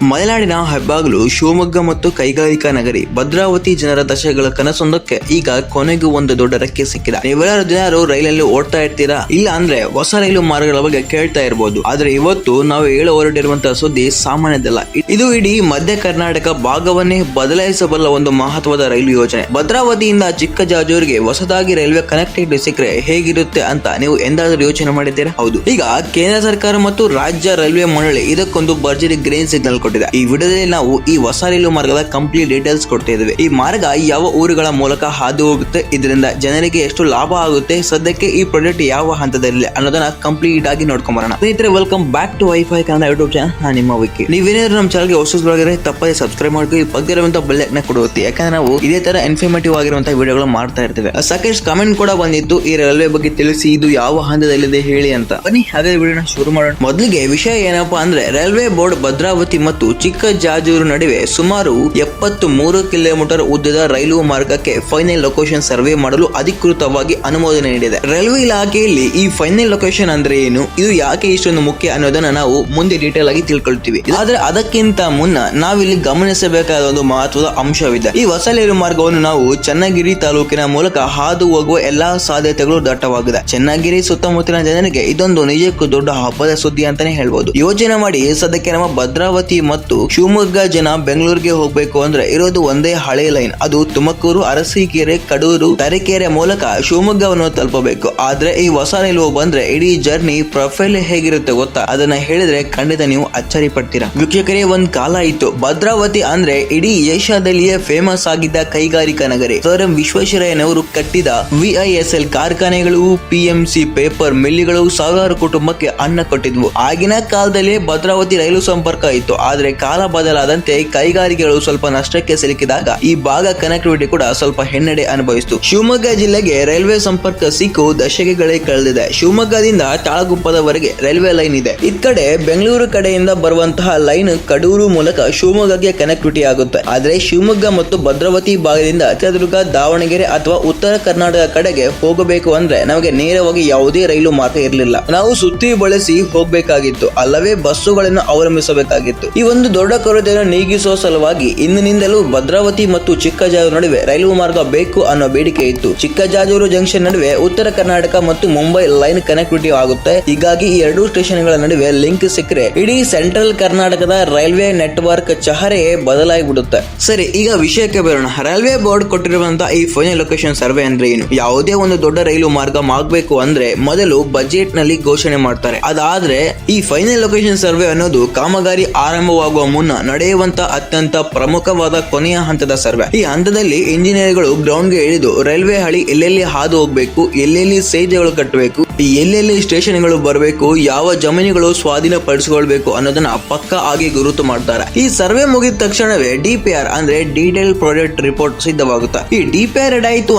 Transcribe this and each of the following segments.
ಮಲೆನಾಡಿನ ಹೆಬ್ಬಾಗಿಲು ಶಿವಮೊಗ್ಗ ಮತ್ತು ಕೈಗಾರಿಕಾ ನಗರಿ ಭದ್ರಾವತಿ ಜನರ ದಶಕಗಳ ಕನಸೊಂದಕ್ಕೆ ಈಗ ಕೊನೆಗೂ ಒಂದು ದೊಡ್ಡ ರೆಕ್ಕೆ ಸಿಕ್ಕಿದೆ. ನೀವೆಲ್ಲರೂ ಜನರು ರೈಲಲ್ಲಿ ಓಡ್ತಾ ಇರ್ತೀರಾ, ಇಲ್ಲ ಅಂದ್ರೆ ಹೊಸ ರೈಲು ಮಾರ್ಗಗಳ ಬಗ್ಗೆ ಕೇಳ್ತಾ ಇರಬಹುದು. ಆದ್ರೆ ಇವತ್ತು ನಾವು ಹೇಳ ಹೊರಟಿರುವಂತಹ ಸುದ್ದಿ ಸಾಮಾನ್ಯದಲ್ಲ. ಇದು ಇಡೀ ಮಧ್ಯ ಕರ್ನಾಟಕ ಭಾಗವನ್ನೇ ಬದಲಾಯಿಸಬಲ್ಲ ಒಂದು ಮಹತ್ವದ ರೈಲು ಯೋಜನೆ. ಭದ್ರಾವತಿಯಿಂದ ಚಿಕ್ಕಜಾಜೂರಿಗೆ ಹೊಸದಾಗಿ ರೈಲ್ವೆ ಕನೆಕ್ಟಿವಿಟಿ ಸಿಕ್ಕರೆ ಹೇಗಿರುತ್ತೆ ಅಂತ ನೀವು ಎಂದಾದ್ರೂ ಯೋಚನೆ ಮಾಡಿದ್ದೀರಾ? ಹೌದು. ಈಗ ಕೇಂದ್ರ ಸರ್ಕಾರ ಮತ್ತು ರಾಜ್ಯ ರೈಲ್ವೆ ಮಂಡಳಿ ಇದಕ್ಕೊಂದು ಭರ್ಜರಿ ಗ್ರೀನ್ ಸಿಗ್ನಲ್ ಕೊಟ್ಟಿದೆ. ಈ ವಿಡಿಯೋದಲ್ಲಿ ನಾವು ಈ ಹೊಸ ರೈಲು ಮಾರ್ಗದ ಕಂಪ್ಲೀಟ್ ಡೀಟೇಲ್ಸ್ ಕೊಡ್ತಾ ಇದ್ದೇವೆ. ಈ ಮಾರ್ಗ ಯಾವ ಊರುಗಳ ಮೂಲಕ ಹಾದು ಹೋಗುತ್ತೆ, ಇದರಿಂದ ಜನರಿಗೆ ಎಷ್ಟು ಲಾಭ ಆಗುತ್ತೆ, ಸದ್ಯಕ್ಕೆ ಈ ಪ್ರಾಜೆಕ್ಟ್ ಯಾವ ಹಂತದಲ್ಲಿ ಅನ್ನೋದನ್ನ ಕಂಪ್ಲೀಟ್ ಆಗಿ ನೋಡ್ಕೊಂಡ್ ಬರೋಣ. ಸ್ನೇಹಿತರೆ, welcome back to wifi Kannada YouTube channel. ನಾನು ನಿಮ್ಮ ವಿಕ್ಕಿ. ನೀವೇನಾದ್ರೂ ನಮ್ಮ ಚಾನಲ್ಗೆ ಹೊಸದಾಗಿದ್ರೆ ತಪ್ಪದೆ ಸಬ್ಸ್ಕ್ರೈಬ್ ಮಾಡ್ಕೊಂಡು ಈ ಪಕ್ಕದಲ್ಲಿರುವಂತಹ ಬೆಲ್ ಐಕಾನ್ ಕೊಡುತ್ತೆ. ಯಾಕಂದ್ರೆ ನಾವು ಇದೇ ತರ ಇನ್ಫಾರ್ಮೇಟಿವ್ ಆಗಿರುವಂತಹ ವಿಡಿಯೋಗಳು ಮಾಡ್ತಾ ಇರ್ತೇವೆ. ಸಾಕಷ್ಟು ಕಮೆಂಟ್ ಕೂಡ ಬಂದಿತ್ತು ಈ ರೈಲ್ವೆ ಬಗ್ಗೆ ತಿಳಿಸಿ, ಇದು ಯಾವ ಹಂತದಲ್ಲಿದೆ ಹೇಳಿ ಅಂತ. ಬನ್ನಿ ಅದೇ ವಿಡಿಯೋನ ಶುರು ಮಾಡೋಣ. ಮೊದಲಿಗೆ ವಿಷಯ ಏನಪ್ಪಾ ಅಂದ್ರೆ, ರೈಲ್ವೆ ಬೋರ್ಡ್ ಭದ್ರಾವತಿ ಮತ್ತು ಚಿಕ್ಕಜಾಜೂರು ನಡುವೆ ಸುಮಾರು 73 ಕಿಲೋಮೀಟರ್ ಉದ್ದದ ರೈಲು ಮಾರ್ಗಕ್ಕೆ ಫೈನಲ್ ಲೊಕೇಶನ್ ಸರ್ವೆ ಮಾಡಲು ಅಧಿಕೃತವಾಗಿ ಅನುಮೋದನೆ ನೀಡಿದೆ. ರೈಲ್ವೆ ಇಲಾಖೆಯಲ್ಲಿ ಈ ಫೈನಲ್ ಲೊಕೇಶನ್ ಅಂದ್ರೆ ಏನು, ಇದು ಯಾಕೆ ಇಷ್ಟೊಂದು ಮುಖ್ಯ ಅನ್ನೋದನ್ನ ನಾವು ಮುಂದೆ ಡೀಟೇಲ್ ಆಗಿ ತಿಳ್ಕೊಳ್ತೀವಿ. ಆದ್ರೆ ಅದಕ್ಕಿಂತ ಮುನ್ನ ನಾವಿಲ್ಲಿ ಗಮನಿಸಬೇಕಾದ ಒಂದು ಮಹತ್ವದ ಅಂಶವಿದೆ. ಈ ಹೊಸ ರೈಲು ಮಾರ್ಗವನ್ನು ನಾವು ಚನ್ನಗಿರಿ ತಾಲೂಕಿನ ಮೂಲಕ ಹಾದು ಹೋಗುವ ಎಲ್ಲಾ ಸಾಧ್ಯತೆಗಳು ದಟ್ಟವಾಗಿದೆ. ಚನ್ನಗಿರಿ ಸುತ್ತಮುತ್ತಲಿನ ಜನರಿಗೆ ಇದೊಂದು ನಿಜಕ್ಕೂ ದೊಡ್ಡ ಹಬ್ಬದ ಸುದ್ದಿ ಅಂತಾನೆ ಹೇಳ್ಬೋದು. ಯೋಚನೆ ಮಾಡಿ, ಸದ್ಯಕ್ಕೆ ನಮ್ಮ ಭದ್ರಾವತಿ ಮತ್ತು ಶಿವಮೊಗ್ಗ ಜನ ಬೆಂಗಳೂರಿಗೆ ಹೋಗ್ಬೇಕು ಅಂದ್ರೆ ಇರೋದು ಒಂದೇ ಹಳೆ ಲೈನ್. ಅದು ತುಮಕೂರು, ಅರಸೀಕೆರೆ, ಕಡೂರು, ತರೀಕೆರೆ ಮೂಲಕ ಶಿವಮೊಗ್ಗವನ್ನು ತಲುಪಬೇಕು. ಆದ್ರೆ ಈ ಹೊಸ ರೈಲು ಬಂದ್ರೆ ಇಡೀ ಜರ್ನಿ ಪ್ರೊಫೈಲ್ ಹೇಗಿರುತ್ತೆ ಗೊತ್ತಾ? ಅದನ್ನ ಹೇಳಿದ್ರೆ ಖಂಡಿತ ನೀವು ಅಚ್ಚರಿ ಪಡ್ತೀರಾ. ವೀಕ್ಷಕರೇ, ಒಂದ್ ಕಾಲ ಇತ್ತು ಭದ್ರಾವತಿ ಅಂದ್ರೆ ಇಡೀ ಏಷ್ಯಾದಲ್ಲಿಯೇ ಫೇಮಸ್ ಆಗಿದ್ದ ಕೈಗಾರಿಕಾ ನಗರಿ. ಸರ್ ಎಂ ವಿಶ್ವೇಶ್ವರಯ್ಯನವರು ಕಟ್ಟಿದ VISL ಕಾರ್ಖಾನೆಗಳು, PMC ಪೇಪರ್ ಮಿಲ್ಗಳು ಸಾವಿರಾರು ಕುಟುಂಬಕ್ಕೆ ಅನ್ನ ಕೊಟ್ಟಿದ್ವು. ಆಗಿನ ಕಾಲದಲ್ಲಿ ಭದ್ರಾವತಿ ರೈಲು ಸಂಪರ್ಕ ಇತ್ತು. ಆದ್ರೆ ಕಾಲ ಬದಲಾದಂತೆ ಕೈಗಾರಿಕೆಗಳು ಸ್ವಲ್ಪ ನಷ್ಟಕ್ಕೆ ಸಿಲುಕಿದಾಗ ಈ ಭಾಗ ಕನೆಕ್ಟಿವಿಟಿ ಕೂಡ ಸ್ವಲ್ಪ ಹಿನ್ನಡೆ ಅನುಭವಿಸಿತು. ಶಿವಮೊಗ್ಗ ಜಿಲ್ಲೆಗೆ ರೈಲ್ವೆ ಸಂಪರ್ಕ ಸಿಕ್ಕು ದಶಕಗಳೇ ಕಳೆದಿದೆ. ಶಿವಮೊಗ್ಗದಿಂದ ತಾಳಗುಪ್ಪದವರೆಗೆ ರೈಲ್ವೆ ಲೈನ್ ಇದೆ. ಈ ಕಡೆ ಬೆಂಗಳೂರು ಕಡೆಯಿಂದ ಬರುವಂತಹ ಲೈನ್ ಕಡೂರು ಮೂಲಕ ಶಿವಮೊಗ್ಗಕ್ಕೆ ಕನೆಕ್ಟಿವಿಟಿ ಆಗುತ್ತೆ. ಆದ್ರೆ ಶಿವಮೊಗ್ಗ ಮತ್ತು ಭದ್ರಾವತಿ ಭಾಗದಿಂದ ಚಿತ್ರದುರ್ಗ, ದಾವಣಗೆರೆ ಅಥವಾ ಉತ್ತರ ಕರ್ನಾಟಕ ಕಡೆಗೆ ಹೋಗಬೇಕು ಅಂದ್ರೆ ನಮಗೆ ನೇರವಾಗಿ ಯಾವುದೇ ರೈಲು ಮಾರ್ಗ ಇರಲಿಲ್ಲ. ನಾವು ಸುತ್ತಿ ಬಳಸಿ ಹೋಗಬೇಕಾಗಿತ್ತು, ಅಲ್ಲವೇ ಬಸ್ಸುಗಳನ್ನು ಅವಲಂಬಿಸಬೇಕಾಗಿತ್ತು. ಈ ಒಂದು ದೊಡ್ಡ ಕೊರತೆಯನ್ನು ನೀಗಿಸುವ ಸಲುವಾಗಿ ಇಂದಿನಿಂದಲೂ ಭದ್ರಾವತಿ ಮತ್ತು ಚಿಕ್ಕಜಾಜೂರು ನಡುವೆ ರೈಲು ಮಾರ್ಗ ಬೇಕು ಅನ್ನೋ ಬೇಡಿಕೆ ಇತ್ತು. ಚಿಕ್ಕಜಾಜೂರು ಜಂಕ್ಷನ್ ನಡುವೆ ಉತ್ತರ ಕರ್ನಾಟಕ ಮತ್ತು ಮುಂಬೈ ಲೈನ್ ಕನೆಕ್ಟಿವಿಟಿ ಆಗುತ್ತೆ. ಹೀಗಾಗಿ ಈ ಎರಡೂ ಸ್ಟೇಷನ್ಗಳ ನಡುವೆ ಲಿಂಕ್ ಸಿಕ್ಕರೆ ಇಡೀ ಸೆಂಟ್ರಲ್ ಕರ್ನಾಟಕದ ರೈಲ್ವೆ ನೆಟ್ವರ್ಕ್ ಚಹರೆ ಬದಲಾಗಿಬಿಡುತ್ತೆ. ಸರಿ, ಈಗ ವಿಷಯಕ್ಕೆ ಬರೋಣ. ರೈಲ್ವೆ ಬೋರ್ಡ್ ಕೊಟ್ಟಿರುವಂತಹ ಈ ಫೈನಲ್ ಲೊಕೇಶನ್ ಸರ್ವೆ ಅಂದ್ರೆ ಏನು? ಯಾವುದೇ ಒಂದು ದೊಡ್ಡ ರೈಲು ಮಾರ್ಗ ಆಗಬೇಕು ಅಂದ್ರೆ ಮೊದಲು ಬಜೆಟ್ ನಲ್ಲಿ ಘೋಷಣೆ ಮಾಡ್ತಾರೆ. ಅದಾದ್ರೆ ಈ ಫೈನಲ್ ಲೊಕೇಶನ್ ಸರ್ವೆ ಅನ್ನೋದು ಕಾಮಗಾರಿ ಆರಂಭವಾಗುವ ಮುನ್ನ ನಡೆಯುವಂತ ಅತ್ಯಂತ ಪ್ರಮುಖವಾದ ಕೊನೆಯ ಹಂತದ ಸರ್ವೆ. ಈ ಹಂತದಲ್ಲಿ ಇಂಜಿನಿಯರ್ಗಳು ಗ್ರೌಂಡ್ ಗೆ ಇಳಿದು ರೈಲ್ವೆ ಹಳಿ ಎಲ್ಲೆಲ್ಲಿ ಹಾದು ಹೋಗ್ಬೇಕು, ಎಲ್ಲೆಲ್ಲಿ ಸೇತುವೆಗಳು ಕಟ್ಟಬೇಕು, ಎಲ್ಲೆಲ್ಲಿ ಸ್ಟೇಷನ್ಗಳು ಬರಬೇಕು, ಯಾವ ಜಮೀನುಗಳು ಸ್ವಾಧೀನ ಪಡಿಸಿಕೊಳ್ಬೇಕು ಅನ್ನೋದನ್ನ ಪಕ್ಕ ಆಗಿ ಗುರುತು ಮಾಡ್ತಾರೆ. ಈ ಸರ್ವೆ ಮುಗಿದ ತಕ್ಷಣವೇ DPR ಅಂದ್ರೆ ಡೀಟೇಲ್ ಪ್ರಾಜೆಕ್ಟ್ ರಿಪೋರ್ಟ್ ಸಿದ್ಧವಾಗುತ್ತೆ. ಈ DPR ರೆಡಿ ಆಯ್ತು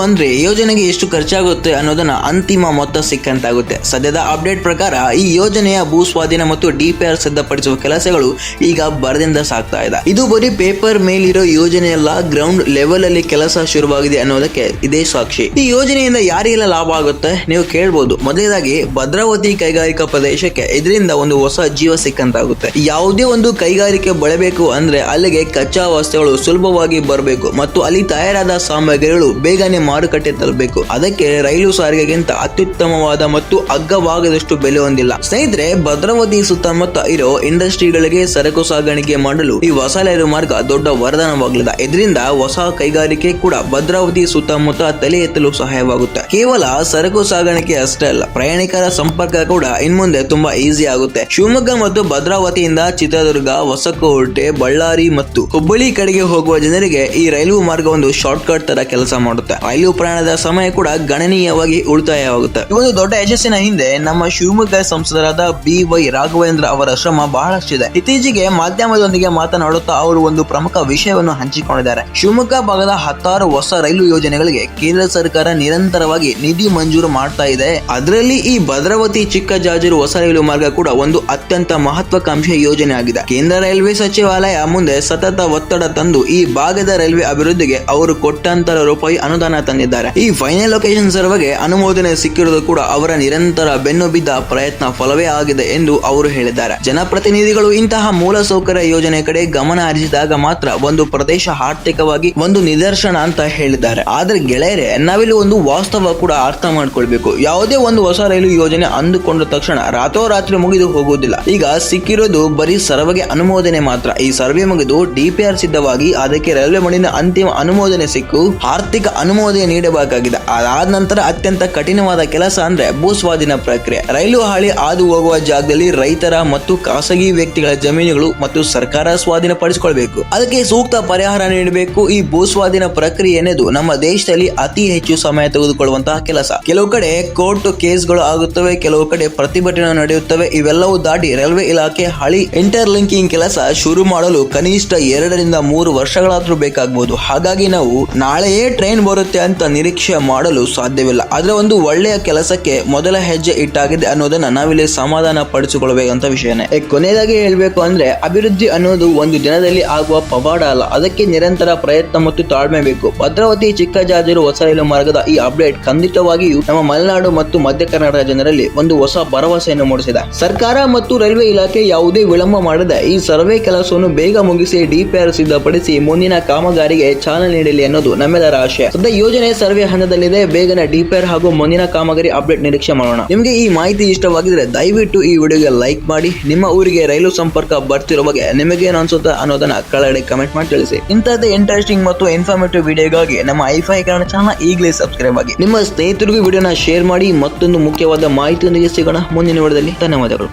ಅಂದ್ರೆ ಯೋಜನೆಗೆ ಎಷ್ಟು ಖರ್ಚಾಗುತ್ತೆ ಅನ್ನೋದನ್ನ ಅಂತಿಮ ಮೊತ್ತ ಸಿಕ್ಕಂತಾಗುತ್ತೆ. ಸದ್ಯದ ಅಪ್ಡೇಟ್ ಪ್ರಕಾರ ಈ ಯೋಜನೆಯ ಭೂ ಸ್ವಾಧೀನ ಮತ್ತು DPR ಸಿದ್ಧಪಡಿಸುವ ಕೆಲಸಗಳು ಈಗ ಬರದಿಂದ ಸಾಗ್ತಾ ಇದೆ. ಇದು ಬರೀ ಪೇಪರ್ ಮೇಲಿರೋ ಯೋಜನೆಯಲ್ಲ, ಗ್ರೌಂಡ್ ಲೆವೆಲ್ ಅಲ್ಲಿ ಕೆಲಸ ಶುರುವಾಗಿದೆ ಅನ್ನೋದಕ್ಕೆ ಇದೇ ಸಾಕ್ಷಿ. ಈ ಯೋಜನೆಯಿಂದ ಯಾರಿಗೆಲ್ಲ ಲಾಭ ಆಗುತ್ತೆ ನೀವು ಕೇಳ್ಬೋದು. ಮೊದಲನೇದಾಗಿ ಭದ್ರಾವತಿ ಕೈಗಾರಿಕಾ ಪ್ರದೇಶಕ್ಕೆ ಇದರಿಂದ ಒಂದು ಹೊಸ ಜೀವ ಸಿಕ್ಕಂತಾಗುತ್ತೆ. ಯಾವುದೇ ಒಂದು ಕೈಗಾರಿಕೆ ಬೆಳೆಬೇಕು ಅಂದ್ರೆ ಅಲ್ಲಿಗೆ ಕಚ್ಚಾ ವಸ್ತುಗಳು ಸುಲಭವಾಗಿ ಬರಬೇಕು ಮತ್ತು ಅಲ್ಲಿ ತಯಾರಾದ ಸಾಮಗ್ರಿಗಳು ಬೇಗನೆ ಮಾರುಕಟ್ಟೆ ತಲುಪಬೇಕು. ಅದಕ್ಕೆ ರೈಲು ಸಾರಿಗೆಗಿಂತ ಅತ್ಯುತ್ತಮವಾದ ಮತ್ತು ಅಗ್ಗವಾಗದಷ್ಟು ಬೆಲೆ ಹೊಂದಿಲ್ಲ. ಸ್ನೇಹಿತರೆ, ಭದ್ರಾವತಿ ಸುತ್ತಮುತ್ತ ಇರೋ ಇಂಡಸ್ಟ್ರಿಗಳಿಗೆ ಸರಕು ಸಾಗಾಣಿಕೆ ಮಾಡಲು ಈ ಹೊಸ ರೈಲು ಮಾರ್ಗ ದೊಡ್ಡ ವರದಾನವಾಗಲಿದೆ. ಇದರಿಂದ ಹೊಸ ಕೈಗಾರಿಕೆ ಕೂಡ ಭದ್ರಾವತಿ ಸುತ್ತಮುತ್ತ ತಲೆ ಎತ್ತಲು ಸಹಾಯವಾಗುತ್ತೆ. ಕೇವಲ ಸರಕು ಸಾಗಾಣಿಕೆ ಅಷ್ಟೇ ಅಲ್ಲ, ಪ್ರಯಾಣಿಕರ ಸಂಪರ್ಕ ಕೂಡ ಇನ್ಮುಂದೆ ತುಂಬಾ ಈಸಿ ಆಗುತ್ತೆ. ಶಿವಮೊಗ್ಗ ಮತ್ತು ಭದ್ರಾವತಿಯಿಂದ ಚಿತ್ರದುರ್ಗ, ಹೊಸಕೋಟೆ, ಬಳ್ಳಾರಿ ಮತ್ತು ಹುಬ್ಬಳ್ಳಿ ಕಡೆಗೆ ಹೋಗುವ ಜನರಿಗೆ ಈ ರೈಲು ಮಾರ್ಗ ಒಂದು ಶಾರ್ಟ್ ಕಟ್ ತರ ಕೆಲಸ ಮಾಡುತ್ತೆ. ರೈಲು ಪ್ರಯಾಣದ ಸಮಯ ಕೂಡ ಗಣನೀಯವಾಗಿ ಉಳಿತಾಯವಾಗುತ್ತೆ. ಈ ಒಂದು ದೊಡ್ಡ ಯಶಸ್ಸಿನ ಹಿಂದೆ ನಮ್ಮ ಶಿವಮೊಗ್ಗ ಸಂಸದರಾದ BY ರಾಘವೇಂದ್ರ ಅವರ ಶ್ರಮ ಬಹಳಷ್ಟಿದೆ. ಇತ್ತೀಚೆಗೆ ಮಾಧ್ಯಮದೊಂದಿಗೆ ಮಾತನಾಡುತ್ತಾ ಅವರು ಒಂದು ಪ್ರಮುಖ ವಿಷಯವನ್ನು ಹಂಚಿಕೊಂಡಿದ್ದಾರೆ. ಶಿವಮೊಗ್ಗ ಭಾಗದ 10 ಹೊಸ ರೈಲು ಯೋಜನೆಗಳಿಗೆ ಕೇಂದ್ರ ಸರ್ಕಾರ ನಿರಂತರವಾಗಿ ನಿಧಿ ಮಂಜೂರು ಮಾಡ್ತಾ ಇದೆ. ಅದರಲ್ಲಿ ಅದರಲ್ಲಿ ಈ ಭದ್ರಾವತಿ ಚಿಕ್ಕಜಾಜೂರು ಹೊಸ ರೈಲು ಮಾರ್ಗ ಕೂಡ ಒಂದು ಅತ್ಯಂತ ಮಹತ್ವಾಕಾಂಕ್ಷಿ ಯೋಜನೆ ಆಗಿದೆ. ಕೇಂದ್ರ ರೈಲ್ವೆ ಸಚಿವಾಲಯ ಮುಂದೆ ಸತತ ಒತ್ತಡ ತಂದು ಈ ಭಾಗದ ರೈಲ್ವೆ ಅಭಿವೃದ್ಧಿಗೆ ಅವರು ಕೋಟ್ಯಾಂತರ ರೂಪಾಯಿ ಅನುದಾನ ತಂದಿದ್ದಾರೆ. ಈ ಫೈನಲ್ ಲೊಕೇಶನ್ ಸರ್ವೆಗೆ ಅನುಮೋದನೆ ಸಿಕ್ಕಿರುವುದು ಕೂಡ ಅವರ ನಿರಂತರ ಬೆನ್ನು ಬಿದ್ದ ಪ್ರಯತ್ನ ಫಲವೇ ಆಗಿದೆ ಎಂದು ಅವರು ಹೇಳಿದ್ದಾರೆ. ಜನಪ್ರತಿನಿಧಿಗಳು ಇಂತಹ ಮೂಲಸೌಕರ್ಯ ಯೋಜನೆ ಕಡೆ ಗಮನ ಹರಿಸಿದಾಗ ಮಾತ್ರ ಒಂದು ಪ್ರದೇಶ ಆರ್ಥಿಕವಾಗಿ ಒಂದು ನಿದರ್ಶನ ಅಂತ ಹೇಳಿದ್ದಾರೆ. ಆದ್ರೆ ಗೆಳೆಯರೆ, ನಾವಿಲ್ಲಿ ಒಂದು ವಾಸ್ತವ ಕೂಡ ಅರ್ಥ ಮಾಡ್ಕೊಳ್ಬೇಕು. ಯಾವುದೇ ಒಂದು ಹೊಸ ರೈಲು ಯೋಜನೆ ಅಂದುಕೊಂಡ ತಕ್ಷಣ ರಾತ್ರೋರಾತ್ರಿ ಮುಗಿದು ಹೋಗುವುದಿಲ್ಲ. ಈಗ ಸಿಕ್ಕಿರೋದು ಬರೀ ಸರ್ವೆಗೆ ಅನುಮೋದನೆ ಮಾತ್ರ. ಈ ಸರ್ವೆ ಮುಗಿದು DPR ಸಿದ್ಧವಾಗಿ ಅದಕ್ಕೆ ರೈಲ್ವೆ ಮಂಡಳಿನ ಅಂತಿಮ ಅನುಮೋದನೆ ಸಿಕ್ಕು ಆರ್ಥಿಕ ಅನುಮೋದನೆ ನೀಡಬೇಕಾಗಿದೆ. ಅದಾದ ನಂತರ ಅತ್ಯಂತ ಕಠಿಣವಾದ ಕೆಲಸ ಅಂದ್ರೆ ಭೂಸ್ವಾಧೀನ ಪ್ರಕ್ರಿಯೆ. ರೈಲು ಹಾಳಿ ಹಾದು ಹೋಗುವ ಜಾಗದಲ್ಲಿ ರೈತರ ಮತ್ತು ಖಾಸಗಿ ವ್ಯಕ್ತಿಗಳ ಜಮೀನುಗಳು ಮತ್ತು ಸರ್ಕಾರ ಸ್ವಾಧೀನಪಡಿಸಿಕೊಳ್ಬೇಕು. ಅದಕ್ಕೆ ಸೂಕ್ತ ಪರಿಹಾರ ನೀಡಬೇಕು. ಈ ಭೂಸ್ವಾಧೀನ ಪ್ರಕ್ರಿಯೆ ಎನ್ನುವುದು ನಮ್ಮ ದೇಶದಲ್ಲಿ ಅತಿ ಹೆಚ್ಚು ಸಮಯ ತೆಗೆದುಕೊಳ್ಳುವಂತಹ ಕೆಲಸ. ಕೆಲವು ಕಡೆ ಕೋರ್ಟ್ ಕೇಸ್ಗಳು ಆಗುತ್ತವೆ, ಕೆಲವು ಕಡೆ ಪ್ರತಿಭಟನೆ ನಡೆಯುತ್ತವೆ. ಇವೆಲ್ಲವೂ ದಾಟಿ ರೈಲ್ವೆ ಇಲಾಖೆ ಹಳಿ ಇಂಟರ್ಲಿಂಕಿಂಗ್ ಕೆಲಸ ಶುರು ಮಾಡಲು ಕನಿಷ್ಠ 2 ರಿಂದ 3 ವರ್ಷಗಳಾದ್ರೂ ಬೇಕಾಗಬಹುದು. ಹಾಗಾಗಿ ನಾವು ನಾಳೆಯೇ ಟ್ರೈನ್ ಬರುತ್ತೆ ಅಂತ ನಿರೀಕ್ಷೆ ಮಾಡಲು ಸಾಧ್ಯವಿಲ್ಲ. ಆದ್ರೆ ಒಂದು ಒಳ್ಳೆಯ ಕೆಲಸಕ್ಕೆ ಮೊದಲ ಹೆಜ್ಜೆ ಇಟ್ಟಾಗಿದೆ ಅನ್ನೋದನ್ನ ನಾವಿಲ್ಲಿ ಸಮಾಧಾನ ಪಡಿಸಿಕೊಳ್ಳಬೇಕಂತ ವಿಷಯನೇ. ಕೊನೆಯದಾಗಿ ಹೇಳ್ಬೇಕು ಅಂದ್ರೆ, ಅಭಿವೃದ್ಧಿ ಅನ್ನೋದು ಒಂದು ದಿನದಲ್ಲಿ ಆಗುವ ಪವಾಡ ಅಲ್ಲ. ಅದಕ್ಕೆ ನಿರಂತರ ಪ್ರಯತ್ನ ಮತ್ತು ತಾಳ್ಮೆ ಬೇಕು. ಭದ್ರಾವತಿ ಚಿಕ್ಕಜಾಜೂರು ಹೊಸ ರೈಲು ಮಾರ್ಗದ ಈ ಅಪ್ಡೇಟ್ ಖಂಡಿತವಾಗಿಯೂ ನಮ್ಮ ಮಲೆನಾಡು ಮತ್ತು ಮಧ್ಯ ಕರ್ನಾಟಕ ಜನರಲ್ಲಿ ಒಂದು ಹೊಸ ಭರವಸೆಯನ್ನು ಮೂಡಿಸಿದೆ. ಸರ್ಕಾರ ಮತ್ತು ರೈಲ್ವೆ ಇಲಾಖೆ ಯಾವುದೇ ವಿಳಂಬ ಮಾಡದೆ ಈ ಸರ್ವೆ ಕೆಲಸವನ್ನು ಬೇಗ ಮುಗಿಸಿ DPR ಸಿದ್ಧಪಡಿಸಿ ಮುಂದಿನ ಕಾಮಗಾರಿಗೆ ಚಾಲನೆ ನೀಡಲಿ ಅನ್ನೋದು ನಮ್ಮೆಲ್ಲರ ಆಶಯ. ಸದ್ಯ ಯೋಜನೆ ಸರ್ವೆ ಹಂತದಲ್ಲಿದೆ. ಬೇಗನೆ DPR ಹಾಗೂ ಮುಂದಿನ ಕಾಮಗಾರಿ ಅಪ್ಡೇಟ್ ನಿರೀಕ್ಷೆ ಮಾಡೋಣ. ನಿಮಗೆ ಈ ಮಾಹಿತಿ ಇಷ್ಟವಾಗಿದ್ರೆ ದಯವಿಟ್ಟು ಈ ವಿಡಿಯೋಗೆ ಲೈಕ್ ಮಾಡಿ. ನಿಮ್ಮ ಊರಿಗೆ ರೈಲು ಸಂಪರ್ಕ ಬರ್ತಿರೋ ಬಗ್ಗೆ ನಿಮಗೇನು ಅನ್ಸುತ್ತೆ ಅನ್ನೋದನ್ನ ಕೆಳಗಡೆ ಕಮೆಂಟ್ ಮಾಡಿ ತಿಳಿಸಿ. ಇಂಥದ್ದೇ ಇಂಟ್ರೆಸ್ಟಿಂಗ್ ಮತ್ತು ಇನ್ಫಾರ್ಮೇಟಿವ್ ವಿಡಿಯೋಗಾಗಿ ನಮ್ಮ ಐಫೈ ಕನ್ನಡ ಚಾನಲ್ ಈಗಲೇ ಸಬ್ಸ್ಕ್ರೈಬ್ ಆಗಿ. ನಿಮ್ಮ ಸ್ನೇಹಿತರಿಗೂ ವಿಡಿಯೋನ ಶೇರ್ ಮಾಡಿ. ಮತ್ತೊಂದು ಮುಖ್ಯವಾದ ಮಾಹಿತಿಯೊಂದಿಗೆ ಸಿಗೋಣ ಮುಂದಿನ ವಿಡಿಯೋದಲ್ಲಿ. ಧನ್ಯವಾದಗಳು.